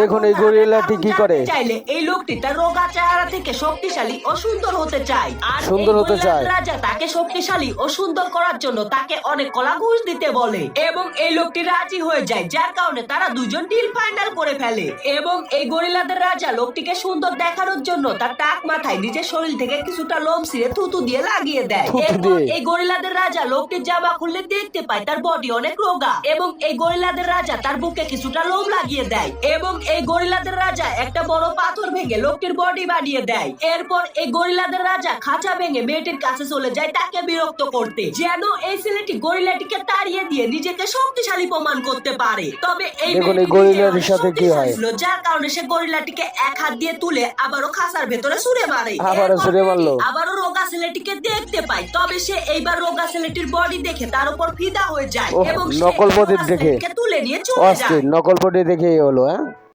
দেখুন এই গরিলাটি কি করে। চাইলে এই লোকটি তার রোগা চেহারা থেকে শক্তিশালী ও সুন্দর হতে চায়, আর সুন্দর হতে চায়। রাজা তাকে শক্তিশালী ও সুন্দর করার জন্য তাকে অনেক কলা ঘুষ দিতে বলে এবং এই লোকটি রাজি হয়ে যায়, যার কারণে তারা দুজন ডিল ফাইনাল করে ফেলে। এবং এই গরিলাদের রাজা লোকটিকে সুন্দর দেখানোর জন্য তার টাক মাথায় নিজের শরীর থেকে কিছুটা লোম ছিঁড়ে থুতু দিয়ে লাগিয়ে দেয়। এরপর এই গরিলাদের রাজা লোকটির জামা খুললে দেখতে পায় তার বডি অনেক রোগা, এবং এই গরিলাদের রাজা তার বুকে কিছুটা লোম লাগিয়ে দেয়, এবং এই গরিলাদের রাজা একটা বড় পাথর ভেঙে লোকটির বডি বানিয়ে দেয়। এরপর এই গরিলাদের রাজা খাঁচা ভেঙে মেয়েটির কাছে চলে যায় তাকে বিরক্ত করতে, যেন এই ছেলেটি গরিলাটিকে তাড়িয়ে দিয়ে নিজেকে শক্তিশালী প্রমাণ করতে পারে। তবে এই গরিলাটির সাথে কি হয়, যার কারণে সে গরিলাটিকে এক হাত দিয়ে তুলে আবারও খাঁচার ভেতরে ছুঁড়ে মারে। আবারও রোগা ছেলেটিকে দেখতে পায়, তবে সে এইবার রোগা ছেলেটির বডি দেখে তার উপর ফিদা হয়ে যায় এবং নকল বডি দেখে তুলে নিয়ে চলে যায়। নকল বডি দেখে হলো।